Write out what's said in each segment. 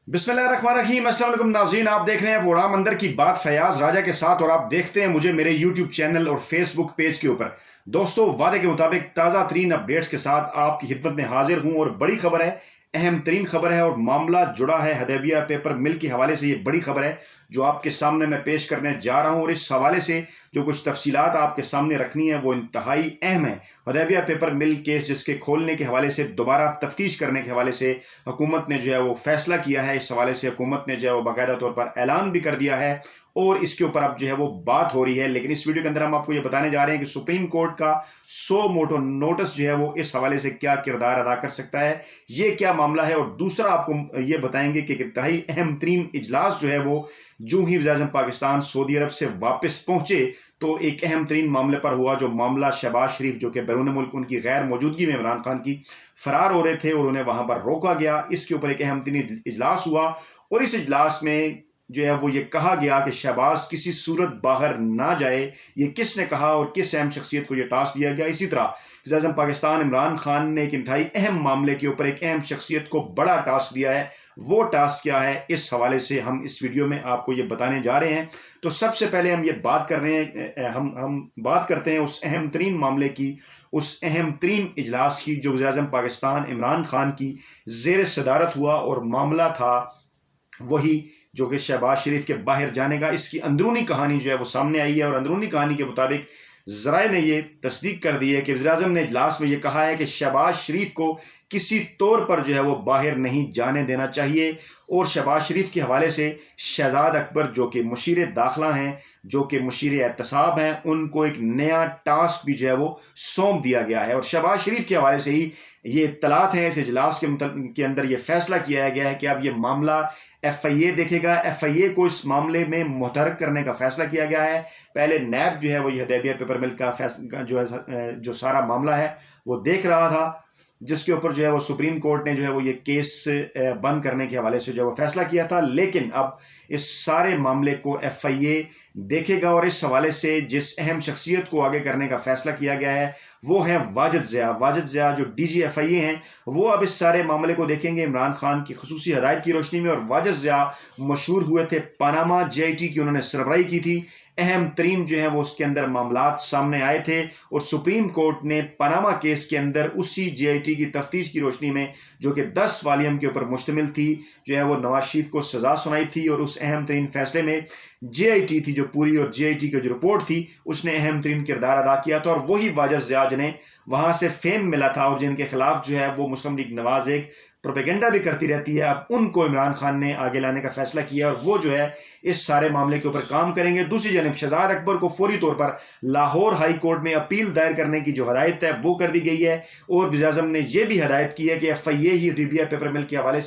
बिस्मिल्लाहिर्रहमानिर्रहीम। अस्सलाम वालेकुम नाज़रीन, आप देख रहे हैं बूढ़ा मंदिर की बात फयाज राजा के साथ और आप देखते हैं मुझे मेरे यूट्यूब चैनल और फेसबुक पेज के ऊपर। दोस्तों, वादे के मुताबिक ताज़ा तरीन अपडेट्स के साथ आपकी खिदमत में हाजिर हूं और बड़ी खबर है, अहम तरीन खबर है और मामला जुड़ा है हदैबिया पेपर मिल के हवाले से। ये बड़ी खबर है जो आपके सामने मैं पेश करने जा रहा हूं और इस हवाले से जो कुछ तफसीलात आपके सामने रखनी है वो इंतहाई अहम है। हदैबिया पेपर मिल केस जिसके खोलने के हवाले से दोबारा तफ्तीश करने के हवाले से हुकूमत ने जो है वो फैसला किया है। इस हवाले से हुकूमत ने जो है वो बाकायदा तौर पर ऐलान भी कर दिया है और इसके ऊपर अब जो है वो बात हो रही है। लेकिन इस वीडियो के अंदर हम आपको ये बताने जा रहे हैं कि सुप्रीम कोर्ट का सो मोटो नोटिस जो है वो इस हवाले से क्या किरदार अदा कर सकता है, ये क्या मामला है। और दूसरा आपको ये बताएंगे कि इंतहाई अहम तरीन इजलास जो है वो जो ही वज़ीर-ए-आज़म पाकिस्तान सऊदी अरब से वापस पहुंचे तो एक अहम तरीन मामले पर हुआ, जो मामला शहबाज शरीफ जो कि बैरून मुल्क उनकी गैर मौजूदगी में इमरान खान की फरार हो रहे थे और उन्हें वहां पर रोका गया। इसके ऊपर एक अहम तरीन इजलास हुआ और इस इजलास में जो है वो ये कहा गया कि शहबाज किसी सूरत बाहर ना जाए। ये किसने कहा और किस अहम शख्सियत को ये टास्क दिया गया। इसी तरह वज़ीर-ए-आज़म पाकिस्तान इमरान खान ने एक इंतहाई अहम मामले के ऊपर एक अहम शख्सियत को बड़ा टास्क दिया है। वो टास्क क्या है, इस हवाले से हम इस वीडियो में आपको ये बताने जा रहे हैं। तो सबसे पहले हम ये बात कर रहे हैं, हम बात करते हैं उस अहम तरीन मामले की, उस अहम तरीन इजलास की जो वज़ीर-ए-आज़म पाकिस्तान इमरान खान की ज़ेर सदारत हुआ और मामला था वही जो कि शहबाज शरीफ के बाहर जाने का। इसकी अंदरूनी कहानी जो है वो सामने आई है और अंदरूनी कहानी के मुताबिक ज़राए ने ये तस्दीक कर दी है कि वज़ीर-ए-आज़म ने इजलास में ये कहा है कि शहबाज शरीफ को किसी तौर पर जो है वो बाहर नहीं जाने देना चाहिए। और शहबाज शरीफ के हवाले से शहजाद अकबर जो कि मुशीर दाखिला हैं, जो कि मुशीर एहतसाब हैं, उनको एक नया टास्क भी जो है वो सौंप दिया गया है। और शहबाज शरीफ के हवाले से ही ये इत्तलात हैं। इस इजलास के अंदर ये फैसला किया गया है कि अब ये मामला FIA देखेगा। FIA को इस मामले में मुतहर्रिक करने का फैसला किया गया है। पहले नैब जो है वो ये हदैबिया पेपर मिल का जो है जो सारा मामला है वो देख रहा था, जिसके ऊपर जो है वो सुप्रीम कोर्ट ने जो है वो ये केस बंद करने के हवाले से जो है वो फैसला किया था। लेकिन अब इस सारे मामले को FIA देखेगा और इस हवाले से जिस अहम शख्सियत को आगे करने का फैसला किया गया है वो है वाजिद ज़िया। वाजिद ज़िया जो DG FIA हैं वो अब इस सारे मामले को देखेंगे इमरान खान की खुसूसी हदायत की रोशनी में। और वाजिद ज़िया मशहूर हुए थे पनामा JIT की, उन्होंने सरबराही की थी। अहम तरीन जो है वो उसके अंदर मामलात सामने आए थे और सुप्रीम कोर्ट ने पनामा केस के अंदर उसी JIT की तफ्तीश की रोशनी में जो कि 10 वालियम के ऊपर मुश्तमिल थी जो है वो नवाज शरीफ को सजा सुनाई थी। और उस अहम तरीन फैसले में JIT थी जो पूरी, और JIT की जो रिपोर्ट थी उसने अहम तरीन किरदार अदा किया था। और वही वाजिद ज़िया जिन्हें वहां से फेम मिला था और जिनके खिलाफ जो है वो मुस्लिम लीग नवाज एक प्रोपेगेंडा भी करती रहती है, अब उनको इमरान खान ने आगे लाने का फैसला किया और वो जो है इस सारे मामले के ऊपर काम करेंगे। दूसरी जानब शहजाद अकबर को फौरी तौर पर लाहौर हाई कोर्ट में अपील दायर करने की जो हदायत है वो कर दी गई है। और वज़ीर-ए-आज़म ने यह भी हदायत की है कि FIA ही हदैबिया पेपर मिल के हवाले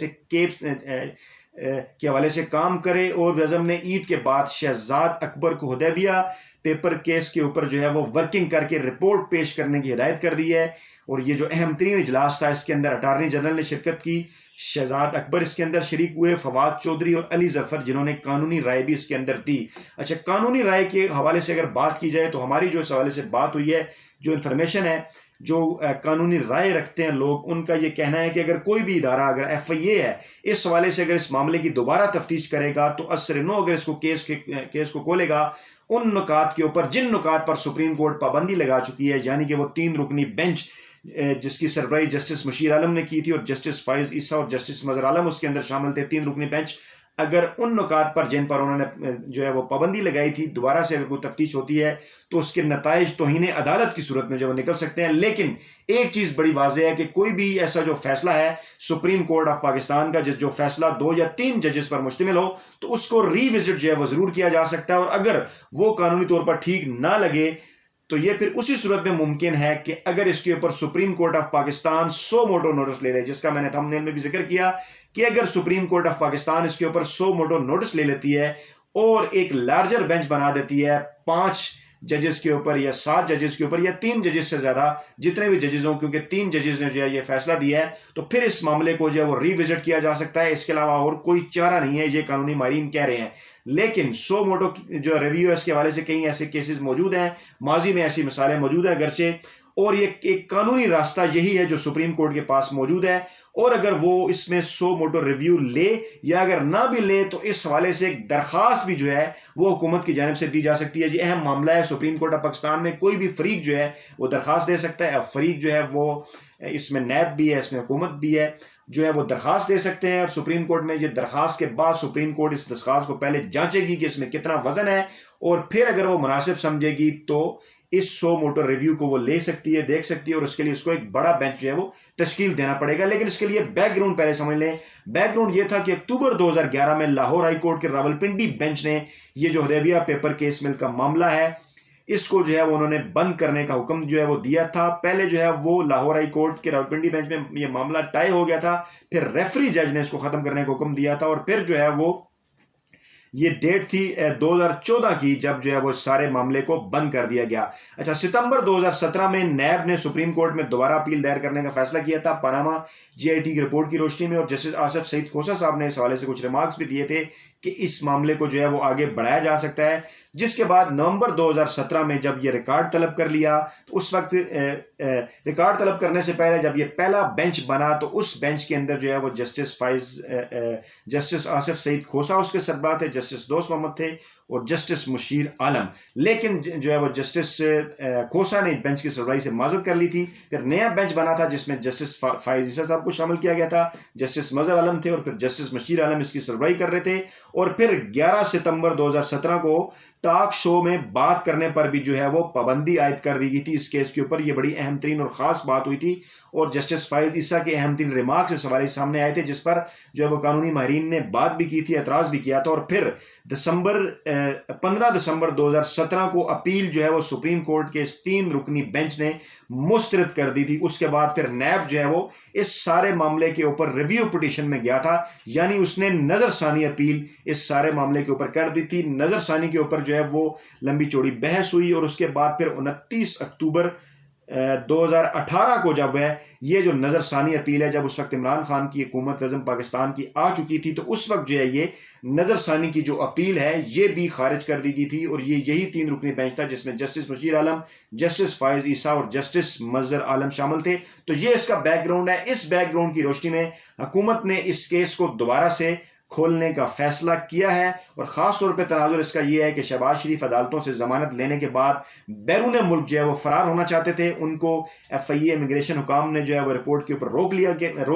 से काम करे। और वज़ीर-ए-आज़म ने ईद के बाद शहजाद अकबर को हदैबिया पेपर केस के ऊपर जो है वो वर्किंग करके रिपोर्ट पेश करने की हिदायत कर दी है। और ये जो अहम तरीन इजलास था इसके अंदर अटारनी जनरल ने शिरकत की, शहजाद अकबर इसके अंदर शरीक हुए, फवाद चौधरी और अली जफर जिन्होंने कानूनी राय भी इसके अंदर दी। अच्छा, कानूनी राय के हवाले से अगर बात की जाए तो हमारी जो इस हवाले से बात हुई है, जो इन्फॉर्मेशन है, जो कानूनी राय रखते हैं लोग, उनका ये कहना है कि अगर कोई भी इदारा, अगर FIA है, इस हवाले से अगर इस मामले की दोबारा तफ्तीश करेगा तो असर नो अगर इसको केस को खोलेगा उन नुकात के ऊपर जिन नुकात पर सुप्रीम कोर्ट पाबंदी लगा चुकी है, यानी कि वो 3 रुकनी बेंच जिसकी सरबराही जस्टिस मुशीर आलम ने की थी और जस्टिस फाइज ईसा और जस्टिस मजहर आलम उसके अंदर शामिल थे। 3 रुकनी बेंच अगर उन नुकात पर जिन पर उन्होंने जो है वो पाबंदी लगाई थी दोबारा से अगर कोई तफ्तीश होती है तो उसके नताइज तौहीन अदालत की सूरत में जो निकल सकते हैं। लेकिन एक चीज बड़ी वाज़ेह है कि कोई भी ऐसा जो फैसला है सुप्रीम कोर्ट ऑफ पाकिस्तान का, जो फैसला 2 या 3 जजेस पर मुश्तमिल हो, तो उसको रीविजिट जो है वो जरूर किया जा सकता है। और अगर वो कानूनी तौर पर ठीक ना लगे तो ये फिर उसी सूरत में मुमकिन है कि अगर इसके ऊपर Supreme Court of Pakistan suo motu notice ले ले, जिसका मैंने थंबनेल में भी जिक्र किया कि अगर सुप्रीम कोर्ट ऑफ पाकिस्तान इसके ऊपर सो मोटो नोटिस ले लेती है और एक लार्जर बेंच बना देती है 5 जजेस के ऊपर या 7 जजेस के ऊपर या 3 जजेस से ज्यादा, जितने भी जजेस हों, क्योंकि 3 जजेस ने जो है ये फैसला दिया है, तो फिर इस मामले को जो है वो रीविजिट किया जा सकता है। इसके अलावा और कोई चारा नहीं है, ये कानूनी माहिरीन कह रहे हैं। लेकिन सो मोटो जो रिव्यू है इसके हवाले से कई ऐसे केसेस मौजूद हैं, माजी में ऐसी मिसालें मौजूद हैं अगरचे, اور یہ ایک قانونی راستہ یہی ہے جو سپریم کورٹ کے پاس موجود ہے، اور اگر وہ اس میں سو موٹو ریویو لے یا اگر نہ بھی لے تو اس حوالے سے ایک درخواست بھی جو ہے وہ حکومت کی جانب سے دی جا سکتی ہے۔ یہ اہم معاملہ ہے، سپریم کورٹ آف پاکستان میں کوئی بھی فریق جو ہے وہ درخواست دے سکتا ہے۔ اب فریق جو ہے وہ اس میں نیب بھی ہے، اس میں حکومت بھی ہے، جو ہے وہ درخواست دے سکتے ہیں، اور سپریم کورٹ میں یہ درخواست کے بعد سپریم کورٹ اس درخواست کو پہلے جانچے گی کہ اس میں کتنا وزن ہے، اور پھر اگر وہ مناسب سمجھے گی تو اس سو موٹر ریویو کو وہ لے سکتی ہے، دیکھ سکتی ہے، اور اس کے لیے اس کو ایک بڑا بینچ جو ہے وہ تشکیل دینا پڑے گا۔ لیکن اس کے لیے بیک گراؤنڈ پہلے سمجھ لیں۔ بیک گراؤنڈ یہ تھا کہ اکتوبر 2011 میں لاہور ہائی کورٹ کے راولپنڈی بینچ نے یہ جو حدیبیہ پیپر کیس مل کا معاملہ ہے، اس کو جو ہے وہ انہوں نے بند کرنے کا حکم جو ہے وہ دیا تھا۔ پہلے جو ہے وہ لاہور ہائی کورٹ کے راولپنڈی بینچ میں یہ معاملہ ٹائی ہو گیا تھا، پھر ریفری جج نے اس کو ختم کرنے کا حکم دیا تھا، اور پھر جو ہے وہ یہ ڈیٹ تھی 2014 کی، جب جو ہے وہ سارے معاملے کو بند کر دیا گیا۔ اچھا، ستمبر 2017 میں نیب نے سپریم کورٹ میں دوبارہ اپیل دائر کرنے کا فیصلہ کیا تھا پاناما جی آئی ٹی کی رپورٹ کی روشنی میں، اور جسٹس آصف سعید کھوسہ صاحب نے اس حوالے سے کچھ ریمارکس بھی دیے تھے کہ اس معاملے کو جو ہے وہ آگے بڑھایا جا سکتا ہے۔ جس کے بعد نومبر 2017 میں جب یہ ریکارڈ طلب کر لیا تو اس وقت ریکارڈ طلب کرنے سے پہلے جب یہ پہلا بینچ بنا تو اس بینچ کے اندر جو ہے وہ جسٹس آصف سعید کھوسہ اس کے سربراہ تھے، جسٹس دوست محمد تھے، اور جسٹس مشیر عالم۔ لیکن جو ہے وہ جسٹس کھوسہ نے بینچ کی سربراہی سے معذرت کر لی تھی، پھر نیا بینچ بنا تھا جس میں جسٹس فائز عیسیٰ صاحب کو شامل کیا گیا تھا، جسٹس مظہر عالم تھے، اور پھر جسٹس مشیر عالم اس کی سربراہی کر رہے تھے، اور پھر 11 ستمبر 2017 کو ٹاک شو میں بات کرنے پر بھی جو ہے وہ پابندی عائد کر دی گئی تھی اس کیس کے اوپر۔ یہ بڑی اہم ترین اور خاص بات ہوئی تھی، اور جسٹس فائز عیسیٰ کے اہم ترین ریمارکس اس حوالے سامنے آئے تھے جس پر جو ہے وہ قانونی ماہرین نے بات بھی کی تھی، اعتراض بھی کیا تھا، اور پھر 15 دسمبر 2017 کو اپیل جو ہے وہ سپریم کورٹ کے اس 3 رکنی بینچ نے مسترد کر دی تھی۔ اس کے بعد پھر نیب جو ہے وہ اس سارے معاملے کے اوپر ریویو پٹیشن میں گیا تھا، یعنی اس نے نظر ثانی اپیل اس سارے معاملے کے اوپر کر دی تھی۔ نظر ثانی کے اوپر جو ہے وہ لمبی چوڑی بحث ہوئی، اور اس کے بعد پھر 29 اکتوبر 2018 کو جب ہے یہ جو نظر ثانی اپیل ہے، جب اس وقت عمران خان کی حکومت عزم پاکستان کی آ چکی تھی، تو اس وقت جو ہے یہ نظر ثانی کی جو اپیل ہے یہ بھی خارج کر دی گئی تھی، اور یہی 3 رکنی بینچ تھا جس میں جسٹس مشیر عالم، جسٹس فائز عیسیٰ اور جسٹس مظہر عالم شامل تھے۔ تو یہ اس کا بیک گراؤنڈ ہے۔ اس بیک گراؤنڈ کی روشنی میں حکومت نے اس کیس کو دوبارہ سے کھولنے کا فیصلہ کیا ہے، اور خاص طور پہ تناظر اس کا یہ ہے کہ شہباز شریف عدالتوں سے ضمانت لینے کے بعد بیرون ملک جو ہے وہ فرار ہونا چاہتے تھے، ان کو ایف آئی اے امیگریشن حکام نے جو ہے وہ رپورٹ کے اوپر روک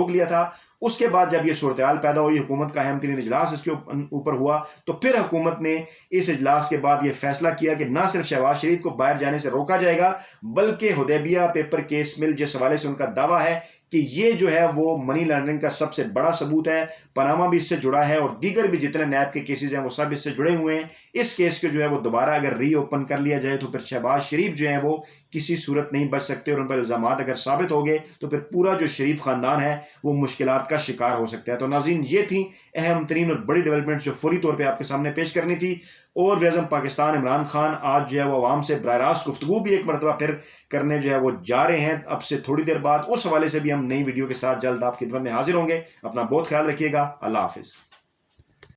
لیا تھا۔ اس کے بعد جب یہ صورتحال پیدا ہوئی، حکومت کا اہم ترین اجلاس اس کے اوپر ہوا، تو پھر حکومت نے اس اجلاس کے بعد یہ فیصلہ کیا کہ نہ صرف شہباز شریف کو باہر جانے سے روکا جائے گا، بلکہ حدیبیہ پیپر کیس مل جس حوالے سے ان کا دعویٰ ہے کہ یہ جو ہے وہ منی لانڈرنگ کا سب سے بڑا ثبوت ہے، پاناما بھی اس سے جڑا ہے، اور دیگر بھی جتنے نیب کے کیسز ہیں وہ سب اس سے جڑے ہوئے ہیں۔ اس کیس کے جو ہے وہ دوبارہ اگر ری اوپن کر لیا جائے تو پھر شہباز شریف جو ہیں وہ کسی صورت نہیں بچ سکتے، اور ان پر الزامات اگر ثابت ہو گئے تو پھر پورا جو شریف خاندان ہے وہ مشکلات کا شکار ہو سکتا ہے۔ تو ناظرین، یہ تھی اہم ترین اور بڑی ڈیولپمنٹ جو فوری طور پہ آپ کے سامنے پیش کرنی تھی، اور وزیر پاکستان عمران خان آج جو ہے وہ عوام سے براہ راست گفتگو بھی ایک مرتبہ پھر کرنے جو ہے وہ جا رہے ہیں اب سے تھوڑی دیر بعد۔ اس حوالے سے بھی ہم نئی ویڈیو کے ساتھ جلد آپ کی خدمت میں حاضر ہوں گے۔ اپنا بہت خیال رکھیے گا۔ اللہ حافظ۔